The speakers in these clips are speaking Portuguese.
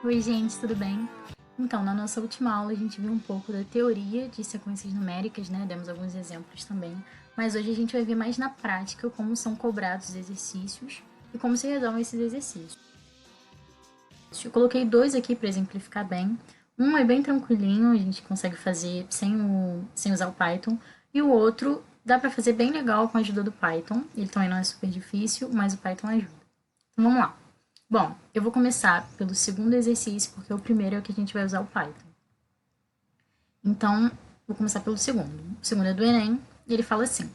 Oi, gente, tudo bem? Então, na nossa última aula a gente viu um pouco da teoria de sequências numéricas, né? Demos alguns exemplos também, mas hoje a gente vai ver mais na prática como são cobrados os exercícios e como se resolvem esses exercícios. Eu coloquei dois aqui para exemplificar bem. Um é bem tranquilinho, a gente consegue fazer sem usar o Python, e o outro dá para fazer bem legal com a ajuda do Python. Ele também não é super difícil, mas o Python ajuda. Então vamos lá. Bom, eu vou começar pelo segundo exercício, porque o primeiro é o que a gente vai usar o Python. Então, vou começar pelo segundo. O segundo é do Enem, e ele fala assim: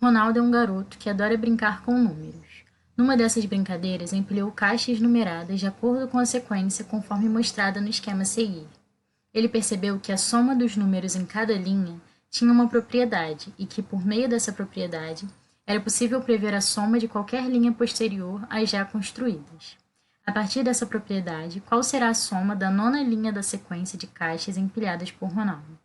Ronaldo é um garoto que adora brincar com números. Numa dessas brincadeiras, empilhou caixas numeradas de acordo com a sequência conforme mostrada no esquema a seguir. Ele percebeu que a soma dos números em cada linha tinha uma propriedade e que, por meio dessa propriedade, era possível prever a soma de qualquer linha posterior às já construídas. A partir dessa propriedade, qual será a soma da nona linha da sequência de caixas empilhadas por Ronaldo?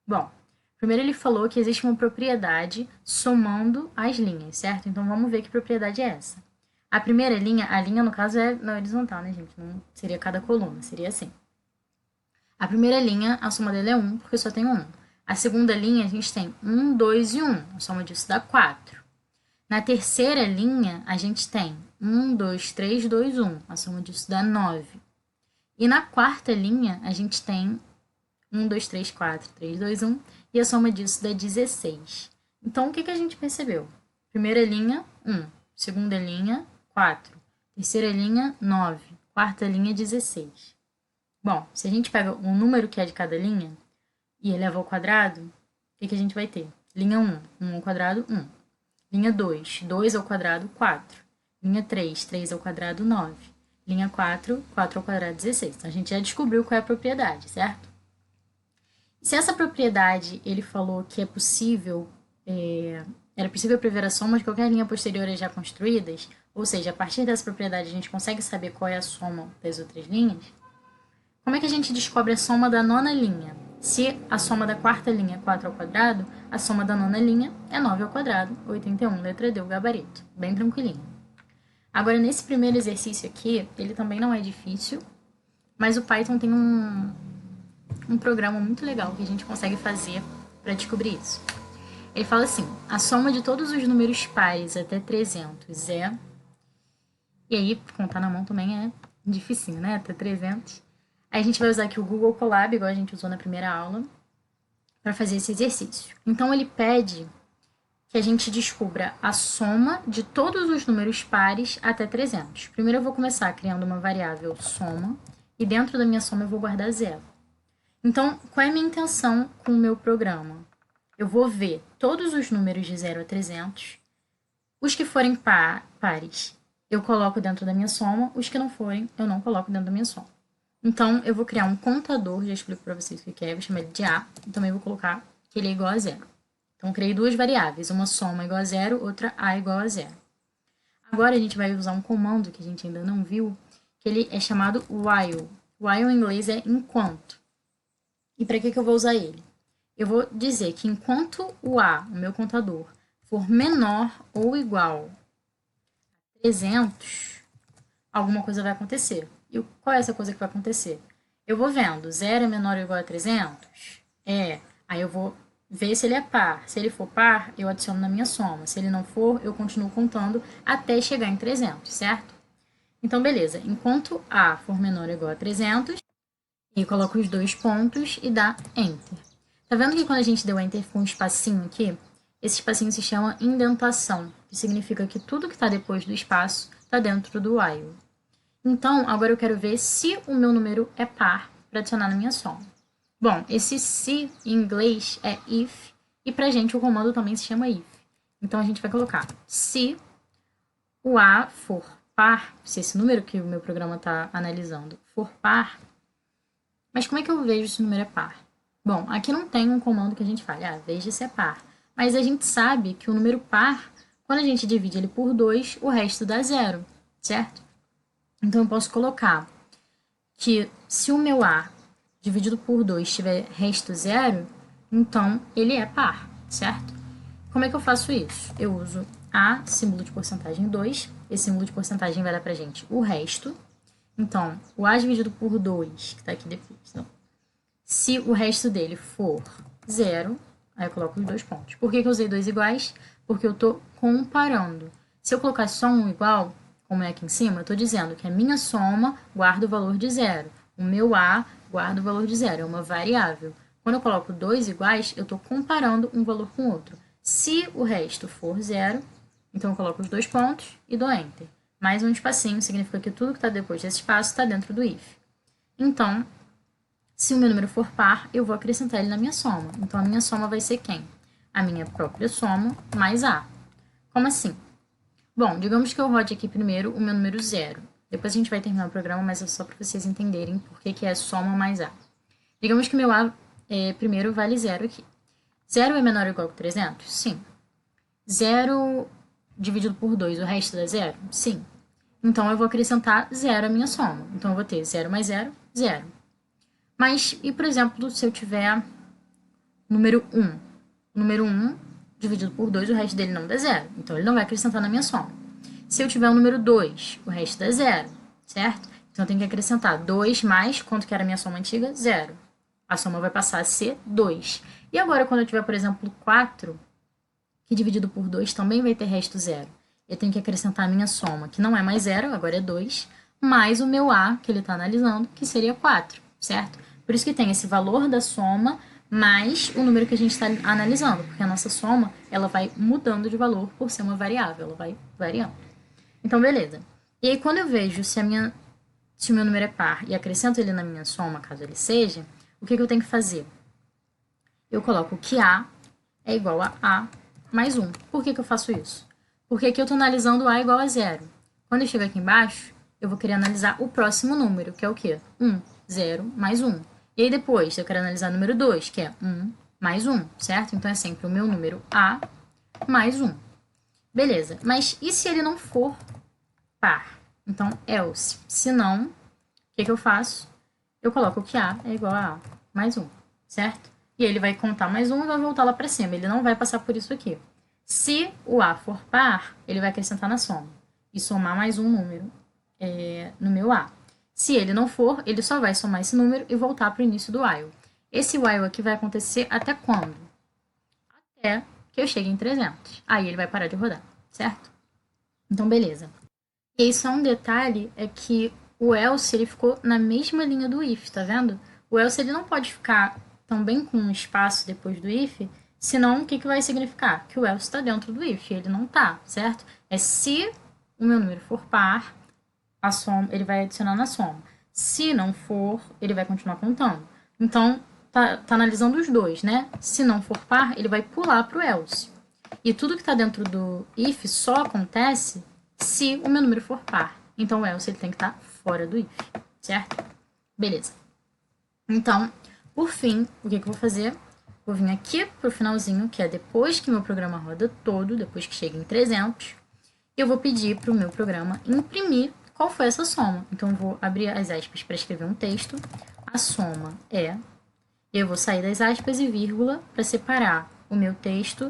Bom, primeiro ele falou que existe uma propriedade somando as linhas, certo? Então vamos ver que propriedade é essa. A primeira linha, a linha no caso é na horizontal, né, gente? Não seria cada coluna, seria assim. A primeira linha, a soma dela é 1, porque só tem um 1. A segunda linha, a gente tem 1, 2 e 1. A soma disso dá 4. Na terceira linha, a gente tem 1, 2, 3, 2, 1. A soma disso dá 9. E na quarta linha, a gente tem 1, 2, 3, 4, 3, 2, 1. E a soma disso dá 16. Então, o que a gente percebeu? Primeira linha, 1. Segunda linha, 4. Terceira linha, 9. Quarta linha, 16. Bom, se a gente pega o número que é de cada linha e eleva ao quadrado, o que a gente vai ter? Linha 1, 1 ao quadrado, 1. Linha 2, 2 ao quadrado, 4. Linha 3, 3 ao quadrado, 9. Linha 4, 4 ao quadrado, 16. Então, a gente já descobriu qual é a propriedade, certo? Se essa propriedade, ele falou que era possível prever a soma de qualquer linha posterior às já construídas, ou seja, a partir dessa propriedade a gente consegue saber qual é a soma das outras linhas, como é que a gente descobre a soma da nona linha? Se a soma da quarta linha é 4 ao quadrado, a soma da nona linha é 9 ao quadrado, 81, letra D, o gabarito. Bem tranquilinho. Agora, nesse primeiro exercício aqui, ele também não é difícil, mas o Python tem um programa muito legal que a gente consegue fazer para descobrir isso. Ele fala assim: a soma de todos os números pares até 300 é... E aí, contar na mão também é dificinho, né? Até 300. Aí a gente vai usar aqui o Google Colab, igual a gente usou na primeira aula, para fazer esse exercício. Então, ele pede que a gente descubra a soma de todos os números pares até 300. Primeiro eu vou começar criando uma variável soma, e dentro da minha soma eu vou guardar 0. Então, qual é a minha intenção com o meu programa? Eu vou ver todos os números de 0 a 300, os que forem pares eu coloco dentro da minha soma, os que não forem eu não coloco dentro da minha soma. Então, eu vou criar um contador, já explico para vocês o que é, vou chamar ele de A, e também vou colocar que ele é igual a 0. Então, eu criei duas variáveis, uma soma igual a 0, outra A igual a 0. Agora, a gente vai usar um comando que a gente ainda não viu, que ele é chamado while. While em inglês é enquanto. E para que eu vou usar ele? Eu vou dizer que enquanto o A, o meu contador, for menor ou igual a 300, alguma coisa vai acontecer. E qual é essa coisa que vai acontecer? Eu vou vendo, 0 é menor ou igual a 300? Aí eu vou ver se ele é par. Se ele for par, eu adiciono na minha soma. Se ele não for, eu continuo contando até chegar em 300, certo? Então, beleza. Enquanto A for menor ou igual a 300, eu coloco os dois pontos e dá Enter. Tá vendo que quando a gente deu Enter com um espacinho aqui, esse espacinho se chama indentação, que significa que tudo que está depois do espaço está dentro do while. Então, agora eu quero ver se o meu número é par para adicionar na minha soma. Bom, esse se em inglês é if, e pra gente o comando também se chama if. Então, a gente vai colocar se o A for par, se esse número que o meu programa está analisando for par, mas como é que eu vejo se o número é par? Bom, aqui não tem um comando que a gente fale, veja se é par. Mas a gente sabe que o número par, quando a gente divide ele por 2, o resto dá 0, certo? Então, eu posso colocar que se o meu A dividido por 2 tiver resto 0, então ele é par, certo? Como é que eu faço isso? Eu uso A, símbolo de porcentagem 2. Esse símbolo de porcentagem vai dar pra gente o resto. Então, o A dividido por 2, que está aqui depois, se o resto dele for 0, aí eu coloco os 2 pontos. Por que eu usei 2 iguais? Porque eu estou comparando. Se eu colocar só um igual, como é aqui em cima, eu estou dizendo que a minha soma guarda o valor de 0. O meu A guarda o valor de 0, é uma variável. Quando eu coloco 2 iguais, eu estou comparando um valor com o outro. Se o resto for 0, então eu coloco os 2 pontos e dou Enter. Mais um espacinho significa que tudo que está depois desse espaço está dentro do if. Então, se o meu número for par, eu vou acrescentar ele na minha soma. Então, a minha soma vai ser quem? A minha própria soma mais A. Como assim? Bom, digamos que eu rode aqui primeiro o meu número 0. Depois a gente vai terminar o programa, mas é só para vocês entenderem por que é soma mais A. Digamos que meu A primeiro vale 0 aqui. 0 é menor ou igual que 300? Sim. 0 dividido por 2, o resto dá 0? Sim. Então, eu vou acrescentar 0 à minha soma. Então, eu vou ter 0 mais 0, 0. Mas, e por exemplo, se eu tiver número 1? O número 1 dividido por 2, o resto dele não dá 0. Então, ele não vai acrescentar na minha soma. Se eu tiver o número 2, o resto dá 0, certo? Então, eu tenho que acrescentar 2 mais, quanto que era a minha soma antiga? 0. A soma vai passar a ser 2. E agora, quando eu tiver, por exemplo, 4, que dividido por 2 também vai ter resto 0. Eu tenho que acrescentar a minha soma, que não é mais 0, agora é 2, mais o meu A, que ele está analisando, que seria 4, certo? Por isso que tem esse valor da soma mais o número que a gente está analisando, porque a nossa soma ela vai mudando de valor por ser uma variável, ela vai variando. Então, beleza. E aí, quando eu vejo se o meu número é par e acrescento ele na minha soma, caso ele seja, o que eu tenho que fazer? Eu coloco que A é igual a mais 1. Por que eu faço isso? Porque aqui eu estou analisando A igual a 0. Quando eu chego aqui embaixo, eu vou querer analisar o próximo número, que é o quê? 1, 0, mais 1. E aí depois eu quero analisar o número 2, que é 1 mais 1, certo? Então é sempre o meu número A mais 1. Beleza, mas e se ele não for par? Então, else. Se não, o que eu faço? Eu coloco que A é igual a mais 1, certo? E ele vai contar mais 1 e vai voltar lá para cima. Ele não vai passar por isso aqui. Se o A for par, ele vai acrescentar na soma e somar mais um número no meu A. Se ele não for, ele só vai somar esse número e voltar para o início do while. Esse while aqui vai acontecer até quando? Até que eu chegue em 300. Aí ele vai parar de rodar, certo? Então, beleza. E aí, só um detalhe é que o else ele ficou na mesma linha do if, tá vendo? O else ele não pode ficar também com um espaço depois do if, senão o que vai significar? Que o else está dentro do if, ele não está, certo? É se o meu número for par, a soma, ele vai adicionar na soma. Se não for, ele vai continuar contando. Então, tá analisando os dois, né? Se não for par, ele vai pular para o else. E tudo que está dentro do if só acontece se o meu número for par. Então, o else ele tem que estar fora do if, certo? Beleza. Então, por fim, o que eu vou fazer? Vou vir aqui para o finalzinho, que é depois que meu programa roda todo, depois que chega em 300, eu vou pedir para o meu programa imprimir qual foi essa soma. Então, eu vou abrir as aspas para escrever um texto. A soma é... Eu vou sair das aspas e vírgula para separar o meu texto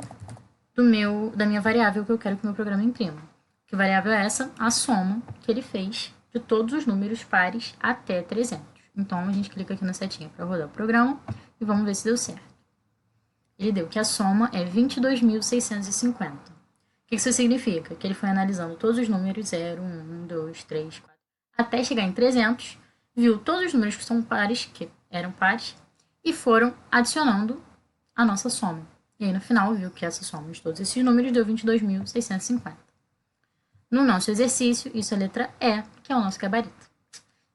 da minha variável que eu quero que o meu programa imprima. Que variável é essa? A soma que ele fez de todos os números pares até 300. Então, a gente clica aqui na setinha para rodar o programa e vamos ver se deu certo. Ele deu que a soma é 22.650. O que isso significa? Que ele foi analisando todos os números 0, 1, 2, 3, 4, até chegar em 300, viu todos os números que são pares, que eram pares, e foram adicionando a nossa soma. E aí, no final, viu que essa soma de todos esses números deu 22.650. No nosso exercício, isso é a letra E, que é o nosso gabarito.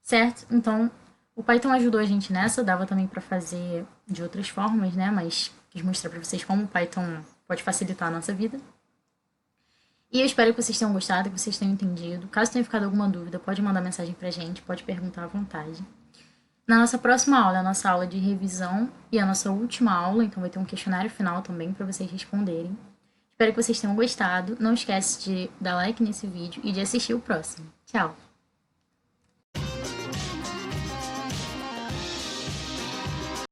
Certo? Então, o Python ajudou a gente nessa, dava também para fazer de outras formas, né? Mas quis mostrar para vocês como o Python pode facilitar a nossa vida. E eu espero que vocês tenham gostado, que vocês tenham entendido. Caso tenha ficado alguma dúvida, pode mandar mensagem pra gente, pode perguntar à vontade. Na nossa próxima aula, a nossa aula de revisão e a nossa última aula, então vai ter um questionário final também para vocês responderem. Espero que vocês tenham gostado. Não esquece de dar like nesse vídeo e de assistir o próximo. Tchau!